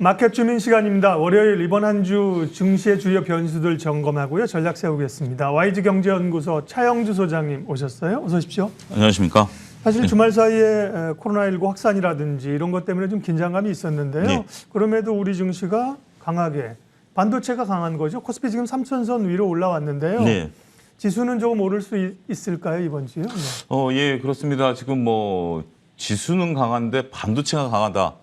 마켓 주민 시간입니다. 월요일 이번 한 주 증시의 주요 변수들 점검하고요. 전략 세우겠습니다. YG경제연구소 차영주 소장님 오셨어요. 어서 오십시오. 안녕하십니까. 사실 주말 사이에 코로나19 확산이라든지 이런 것 때문에 좀 긴장감이 있었는데요. 네. 그럼에도 우리 증시가 강하게, 반도체가 강한 거죠. 코스피 지금 3,000선 위로 올라왔는데요. 네. 지수는 조금 오를 수 있을까요, 이번 주요? 네. 예, 그렇습니다. 지금 뭐 지수는 강한데 반도체가 강하다.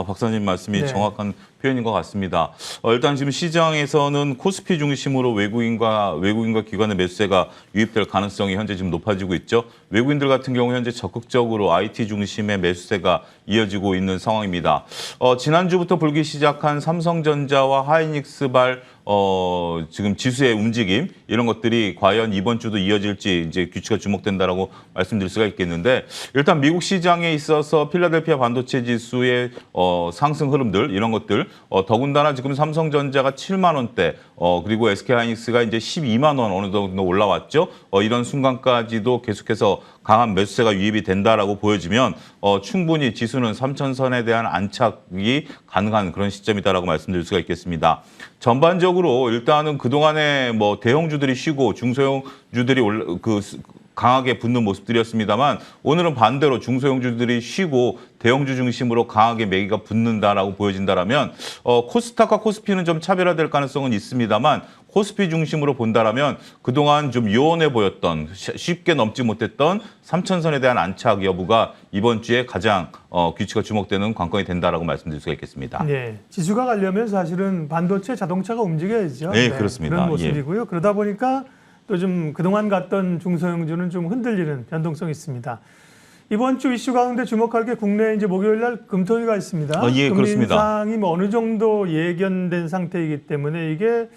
박사님 말씀이 네. 정확한 표현인 것 같습니다. 일단 지금 시장에서는 코스피 중심으로 외국인과 기관의 매수세가 유입될 가능성이 현재 지금 높아지고 있죠. 외국인들 같은 경우 현재 적극적으로 IT 중심의 매수세가 이어지고 있는 상황입니다. 지난주부터 불기 시작한 삼성전자와 하이닉스발 지금 지수의 움직임 이런 것들이 과연 이번 주도 이어질지 이제 규칙가 주목된다라고 말씀드릴 수가 있겠는데, 일단 미국 시장에 있어서 필라델피아 반도체 지수의 상승 흐름들 이런 것들, 더군다나 지금 삼성전자가 7만 원대, 그리고 SK하이닉스가 이제 12만 원 어느 정도 올라왔죠. 이런 순간까지도 계속해서 강한 매수세가 유입이 된다라고 보여지면 충분히 지수는 3,000선에 대한 안착이 가능한 그런 시점이다라고 말씀드릴 수가 있겠습니다. 전반적으로 일단은 그동안에 뭐 대형주들이 쉬고 중소형주들이 강하게 붙는 모습들이었습니다만, 오늘은 반대로 중소형주들이 쉬고 대형주 중심으로 강하게 매기가 붙는다라고 보여진다라면, 코스닥과 코스피는 좀 차별화될 가능성은 있습니다만, 코스피 중심으로 본다라면 그동안 좀 요원해 보였던, 쉽게 넘지 못했던 3,000선에 대한 안착 여부가 이번 주에 가장 규칙가 주목되는 관건이 된다라고 말씀드릴 수가 있겠습니다. 네, 지수가 가려면 사실은 반도체, 자동차가 움직여야죠. 네, 그렇습니다. 그런 모습이고요. 그러다 보니까 또 좀 그동안 갔던 중소형주는 좀 흔들리는 변동성이 있습니다. 이번 주 이슈 가운데 주목할 게 국내에 이제 목요일 날 금통위가 있습니다. 예, 금리 그렇습니다. 인상이 뭐 어느 정도 예견된 상태이기 때문에 이게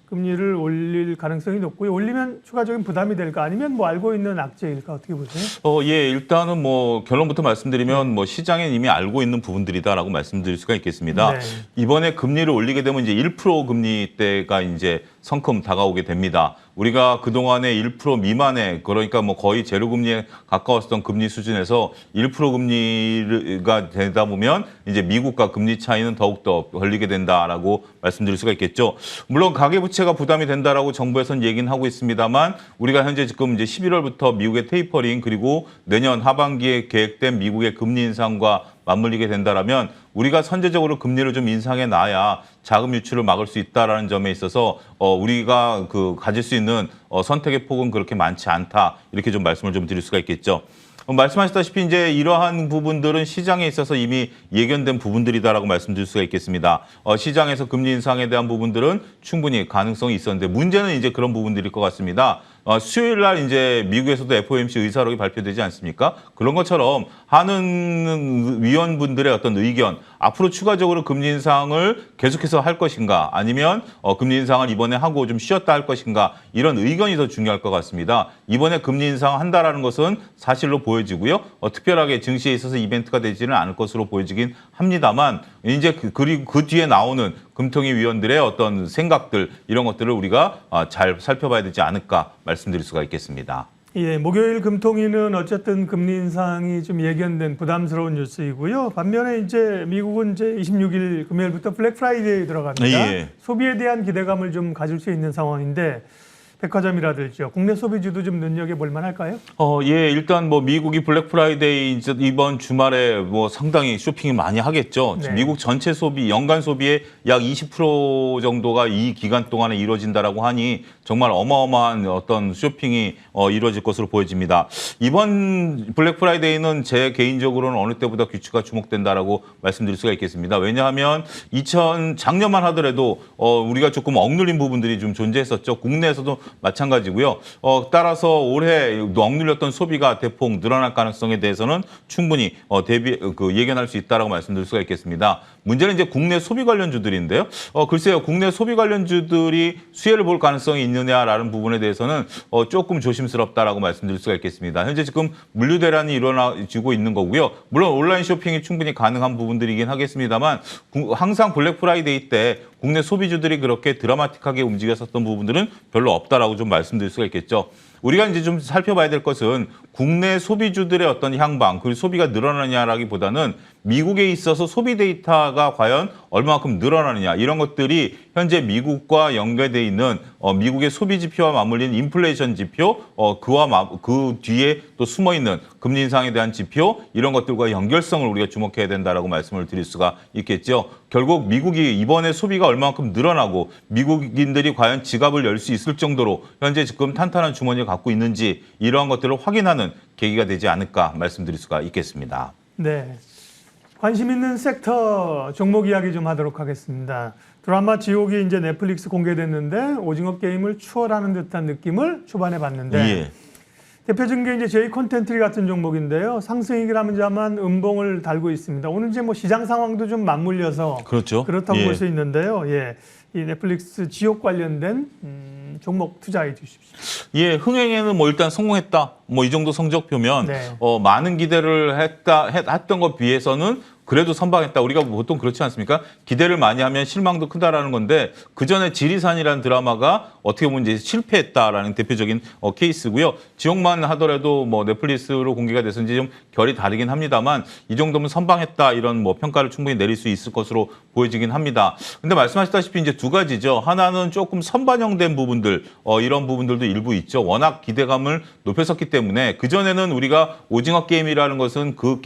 금리를 올릴 가능성이 높고요. 올리면 추가적인 부담이 될까, 아니면 뭐 알고 있는 악재일까, 어떻게 보세요? 예, 일단은 뭐 결론부터 말씀드리면 뭐 시장에 이미 알고 있는 부분들이다라고 말씀드릴 수가 있겠습니다. 네. 이번에 금리를 올리게 되면 이제 1% 금리대가 이제 성큼 다가오게 됩니다. 우리가 그동안에 1% 미만의, 그러니까 뭐 거의 제로 금리에 가까웠던 금리 수준에서 1% 금리가 되다 보면 이제 미국과 금리 차이는 더욱더 벌리게 된다라고 말씀드릴 수가 있겠죠. 물론 가계부채가 부담이 된다라고 정부에서는 얘기는 하고 있습니다만, 우리가 현재 지금 이제 11월부터 미국의 테이퍼링, 그리고 내년 하반기에 계획된 미국의 금리 인상과 맞물리게 된다라면 우리가 선제적으로 금리를 좀 인상해 놔야 자금 유출을 막을 수 있다라는 점에 있어서 우리가 가질 수 있는 선택의 폭은 그렇게 많지 않다, 이렇게 좀 말씀을 좀 드릴 수가 있겠죠. 말씀하셨다시피 이제 이러한 부분들은 시장에 있어서 이미 예견된 부분들이다라고 말씀드릴 수가 있겠습니다. 시장에서 금리 인상에 대한 부분들은 충분히 가능성이 있었는데, 문제는 이제 그런 부분들일 것 같습니다. 수요일 날 이제 미국에서도 FOMC 의사록이 발표되지 않습니까? 그런 것처럼 하는 위원분들의 어떤 의견, 앞으로 추가적으로 금리 인상을 계속해서 할 것인가, 아니면 금리 인상을 이번에 하고 좀 쉬었다 할 것인가, 이런 의견이 더 중요할 것 같습니다. 이번에 금리 인상을 한다라는 것은 사실로 보여지고요. 특별하게 증시에 있어서 이벤트가 되지는 않을 것으로 보여지긴 합니다만, 이제 그리고 그 뒤에 나오는 금통위 위원들의 어떤 생각들, 이런 것들을 우리가 잘 살펴봐야 되지 않을까 말씀드릴 수가 있겠습니다. 예, 목요일 금통위는 어쨌든 금리 인상이 좀 예견된 부담스러운 뉴스이고요. 반면에 이제 미국은 이제 26일 금요일부터 블랙 프라이데이 들어갑니다. 예. 소비에 대한 기대감을 좀 가질 수 있는 상황인데, 백화점이라든지 국내 소비주도 좀 눈여겨볼 만할까요? 예, 일단 뭐 미국이 블랙 프라이데이 이번 주말에 뭐 상당히 쇼핑이 많이 하겠죠. 네. 미국 전체 소비, 연간 소비의 약 20% 정도가 이 기간 동안에 이루어진다라고 하니 정말 어마어마한 어떤 쇼핑이 이루어질 것으로 보여집니다. 이번 블랙 프라이데이는 제 개인적으로는 어느 때보다 규칙가 주목된다라고 말씀드릴 수가 있겠습니다. 왜냐하면 작년만 하더라도 우리가 조금 억눌린 부분들이 좀 존재했었죠. 국내에서도 마찬가지고요. 따라서 올해 억눌렸던 소비가 대폭 늘어날 가능성에 대해서는 충분히 예견할 수 있다라고 말씀드릴 수가 있겠습니다. 문제는 이제 국내 소비 관련주들인데요. 글쎄요, 국내 소비 관련주들이 수혜를 볼 가능성이 있느냐라는 부분에 대해서는 조금 조심스럽다라고 말씀드릴 수가 있겠습니다. 현재 지금 물류 대란이 일어나지고 있는 거고요. 물론 온라인 쇼핑이 충분히 가능한 부분들이긴 하겠습니다만, 항상 블랙 프라이데이 때 국내 소비주들이 그렇게 드라마틱하게 움직였었던 부분들은 별로 없다라고 좀 말씀드릴 수가 있겠죠. 우리가 이제 좀 살펴봐야 될 것은 국내 소비주들의 어떤 향방, 그리고 소비가 늘어나냐라기보다는 미국에 있어서 소비 데이터가 과연 얼마만큼 늘어나느냐 이런 것들이 현재 미국과 연계돼 있는 미국의 소비 지표와 맞물린 인플레이션 지표, 그 뒤에 또 숨어 있는 금리 인상에 대한 지표 이런 것들과 연결성을 우리가 주목해야 된다라고 말씀을 드릴 수가 있겠죠. 결국 미국이 이번에 소비가 얼마만큼 늘어나고 미국인들이 과연 지갑을 열 수 있을 정도로 현재 지금 탄탄한 주머니를 갖고 있는지 이러한 것들을 확인하는 계기가 되지 않을까 말씀드릴 수가 있겠습니다. 네. 관심 있는 섹터 종목 이야기 좀 하도록 하겠습니다. 드라마 지옥이 이제 넷플릭스 공개됐는데 오징어 게임을 추월하는 듯한 느낌을 초반에 봤는데 예. 대표적인 게 이제 제이 콘텐트리 같은 종목인데요. 상승이긴 합니다만 음봉을 달고 있습니다. 오늘 이제 뭐 시장 상황도 좀 맞물려서 그렇죠. 그렇다고 예. 볼 수 있는데요. 예. 이 넷플릭스 지옥 관련된 종목 투자해 주십시오. 예, 흥행에는 뭐 일단 성공했다. 뭐 이 정도 성적표면 네. 많은 기대를 했던 것 비해서는 그래도 선방했다. 우리가 보통 그렇지 않습니까? 기대를 많이 하면 실망도 크다라는 건데 그전에 지리산이라는 드라마가 어떻게 보면 이제 실패했다라는 대표적인 케이스고요. 지옥만 하더라도 뭐 넷플릭스로 공개가 돼서 이제 좀 결이 다르긴 합니다만 이 정도면 선방했다 이런 뭐 평가를 충분히 내릴 수 있을 것으로 보여지긴 합니다. 근데 말씀하셨다시피 이제 두 가지죠. 하나는 조금 선반영된 부분들 이런 부분들도 일부 있죠. 워낙 기대감을 높였었기 때문에 그전에는 우리가 오징어 게임이라는 것은 그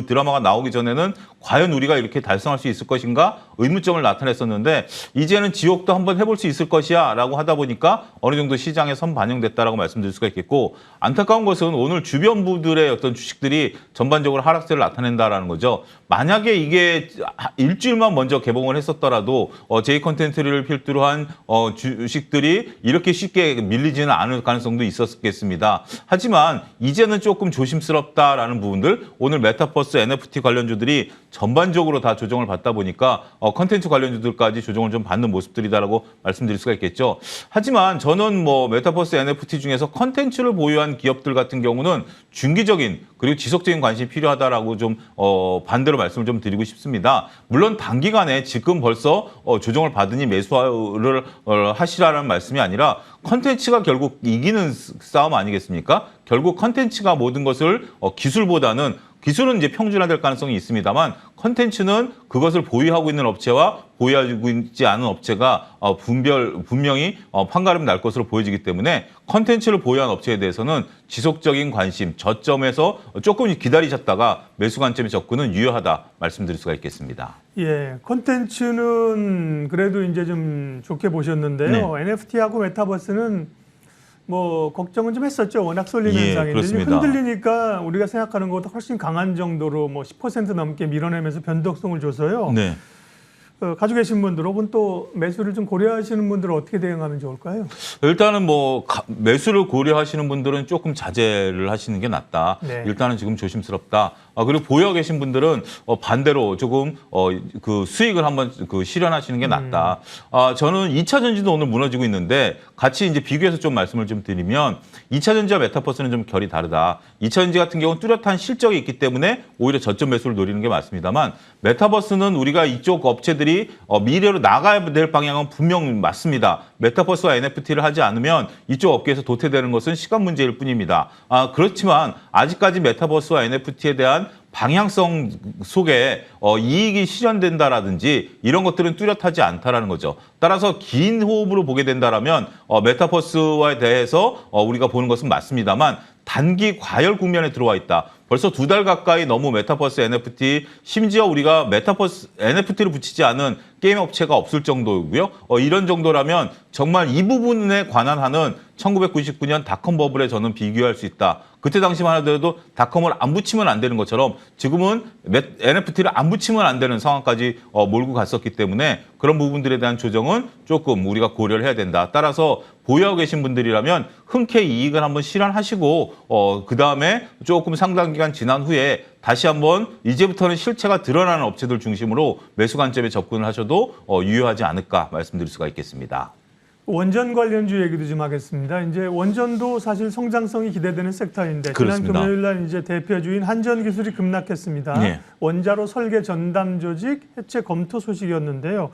드라마가 나오기 전에는 과연 우리가 이렇게 달성할 수 있을 것인가 의문점을 나타냈었는데 이제는 지옥도 한번 해볼 수 있을 것이야 라고 하다 보니까 어느 정도 시장에 선반영됐다라고 말씀드릴 수가 있겠고 안타까운 것은 오늘 주변부들의 어떤 주식들이 전반적으로 하락세를 나타낸다라는 거죠. 만약에 이게 일주일만 먼저 개봉을 했었더라도 제이 컨텐츠를 필두로 한 주식들이 이렇게 쉽게 밀리지는 않을 가능성도 있었겠습니다. 하지만 이제는 조금 조심스럽다라는 부분들 오늘 메타버스 NFT 관련주들이 전반적으로 다 조정을 받다 보니까 컨텐츠 관련주들까지 조정을 좀 받는 모습들이다라고 말씀드릴 수가 있겠죠. 하지만 저는 뭐 메타버스 NFT 중에서 컨텐츠를 보유한 기업들 같은 경우는 중기적인 그리고 지속적인 관심이 필요하다라고 좀 반대로 말씀을 좀 드리고 싶습니다. 물론 단기간에 지금 벌써 조정을 받으니 매수를 하시라는 말씀이 아니라 컨텐츠가 결국 이기는 싸움 아니겠습니까? 결국 컨텐츠가 모든 것을 기술은 이제 평준화될 가능성이 있습니다만 컨텐츠는 그것을 보유하고 있는 업체와 보유하고 있지 않은 업체가 분명히 판가름 날 것으로 보여지기 때문에 컨텐츠를 보유한 업체에 대해서는 지속적인 관심, 저점에서 조금 기다리셨다가 매수 관점에 접근은 유효하다 말씀드릴 수가 있겠습니다. 예, 콘텐츠는 그래도 이제 좀 좋게 보셨는데요. 네. NFT하고 메타버스는 뭐 걱정은 좀 했었죠. 워낙 쏠림 예, 현상인데 그렇습니다. 흔들리니까 우리가 생각하는 것보다 훨씬 강한 정도로 뭐 10% 넘게 밀어내면서 변동성을 줘서요. 네. 가지고 계신 분들 혹은 또 매수를 좀 고려하시는 분들은 어떻게 대응하면 좋을까요? 일단은 뭐 매수를 고려하시는 분들은 조금 자제를 하시는 게 낫다. 네. 일단은 지금 조심스럽다. 그리고 보유하고 계신 분들은 반대로 조금 그 수익을 한번 실현하시는 게 낫다. 저는 2차 전지도 오늘 무너지고 있는데 같이 이제 비교해서 좀 말씀을 좀 드리면 2차 전지와 메타버스는 좀 결이 다르다. 2차 전지 같은 경우는 뚜렷한 실적이 있기 때문에 오히려 저점 매수를 노리는 게 맞습니다만 메타버스는 우리가 이쪽 업체들이 미래로 나가야 될 방향은 분명 맞습니다. 메타버스와 NFT를 하지 않으면 이쪽 업계에서 도태되는 것은 시간 문제일 뿐입니다. 그렇지만 아직까지 메타버스와 NFT에 대한 방향성 속에 이익이 실현된다라든지 이런 것들은 뚜렷하지 않다라는 거죠. 따라서 긴 호흡으로 보게 된다라면 메타버스에 대해서 우리가 보는 것은 맞습니다만 단기 과열 국면에 들어와 있다. 벌써 2달 가까이 너무 메타버스 NFT, 심지어 우리가 메타버스 NFT를 붙이지 않은 게임 업체가 없을 정도고요. 이런 정도라면 정말 이 부분에 관한 한은 1999년 닷컴 버블에 저는 비교할 수 있다. 그때 당시만 하더라도 닷컴을 안 붙이면 안 되는 것처럼 지금은 NFT를 안 붙이면 안 되는 상황까지 몰고 갔었기 때문에 그런 부분들에 대한 조정은 조금 우리가 고려를 해야 된다. 따라서 보유하고 계신 분들이라면 흔쾌히 이익을 한번 실현하시고 그다음에 조금 상당 기간 지난 후에 다시 한번 이제부터는 실체가 드러나는 업체들 중심으로 매수 관점에 접근을 하셔도 유효하지 않을까 말씀드릴 수가 있겠습니다. 원전 관련주 얘기도 좀 하겠습니다. 이제 원전도 사실 성장성이 기대되는 섹터인데 그렇습니다. 지난 금요일 날 이제 대표주인 한전기술이 급락했습니다. 네. 원자로 설계 전담 조직 해체 검토 소식이었는데요.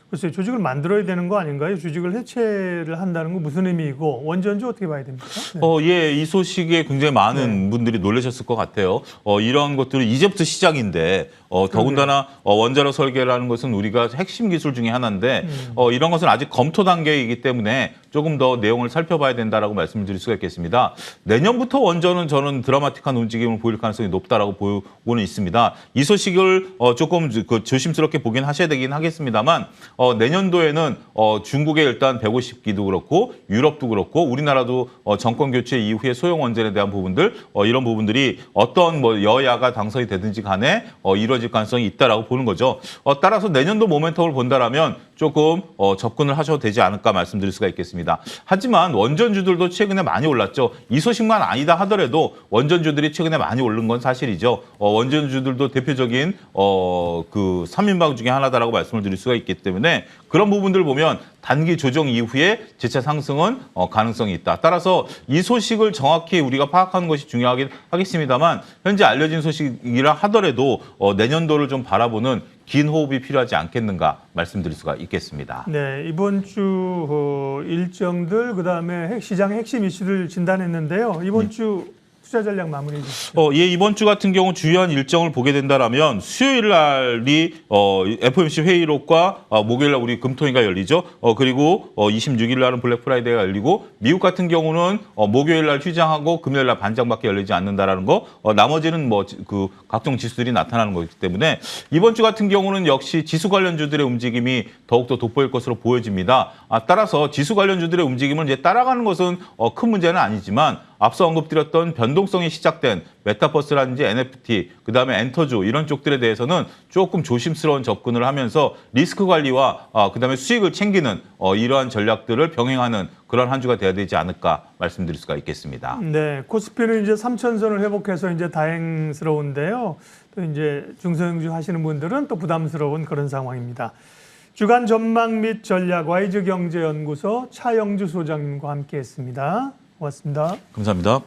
글쎄요, 조직을 만들어야 되는 거 아닌가요? 조직을 해체를 한다는 건 무슨 의미이고 원전주 어떻게 봐야 됩니까? 네. 예, 이 소식에 굉장히 많은 분들이 놀라셨을 것 같아요. 이러한 것들은 이제부터 시작인데, 더군다나 원자로 설계라는 것은 우리가 핵심 기술 중에 하나인데, 이런 것은 아직 검토 단계이기 때문에 조금 더 내용을 살펴봐야 된다라고 말씀을 드릴 수가 있겠습니다. 내년부터 원전은 저는 드라마틱한 움직임을 보일 가능성이 높다라고 보고는 있습니다. 이 소식을 조금 조심스럽게 보긴 하셔야 되긴 하겠습니다만, 내년도에는 중국의 일단 150기도 그렇고 유럽도 그렇고 우리나라도 정권 교체 이후에 소형 원전에 대한 부분들 이런 부분들이 어떤 뭐 여야가 당선이 되든지 간에 이루어질 가능성이 있다라고 보는 거죠. 따라서 내년도 모멘텀을 본다라면 조금 접근을 하셔도 되지 않을까 말씀드릴 수가 있겠습니다. 하지만 원전주들도 최근에 많이 올랐죠. 이 소식만 아니다 하더라도 원전주들이 최근에 많이 오른 건 사실이죠. 원전주들도 대표적인 그 3인방 중에 하나다라고 말씀을 드릴 수가 있기 때문에 그런 부분들을 보면 단기 조정 이후에 재차 상승은 가능성이 있다. 따라서 이 소식을 정확히 우리가 파악하는 것이 중요하긴 하겠습니다만 현재 알려진 소식이라 하더라도 내년도를 좀 바라보는 긴 호흡이 필요하지 않겠는가 말씀드릴 수가 있겠습니다. 네, 이번 주 일정들 그다음에 시장의 핵심 이슈를 진단했는데요. 이번 주 투자 전략 마무리해 주시죠. 예, 이번 주 같은 경우 주요한 일정을 보게 된다라면 수요일 날이 FOMC 회의록과 목요일 날 우리 금토일가 열리죠. 그리고 26일 날은 블랙 프라이데이가 열리고 미국 같은 경우는 목요일 날 휴장하고 금요일 날 반장밖에 열리지 않는다라는 거. 나머지는 뭐 그 각종 지수들이 나타나는 거기 때문에 이번 주 같은 경우는 역시 지수 관련주들의 움직임이 더욱더 돋보일 것으로 보여집니다. 따라서 지수 관련주들의 움직임을 이제 따라가는 것은 큰 문제는 아니지만 앞서 언급드렸던 변동성이 시작된 메타버스라든지 NFT, 그다음에 엔터주 이런 쪽들에 대해서는 조금 조심스러운 접근을 하면서 리스크 관리와 그다음에 수익을 챙기는 이러한 전략들을 병행하는 그런 한 주가 돼야 되지 않을까 말씀드릴 수가 있겠습니다. 네, 코스피는 이제 3천선을 회복해서 이제 다행스러운데요. 또 이제 중소형주 하시는 분들은 또 부담스러운 그런 상황입니다. 주간 전망 및 전략 와이즈 경제연구소 차영주 소장님과 함께했습니다. 고맙습니다. 감사합니다.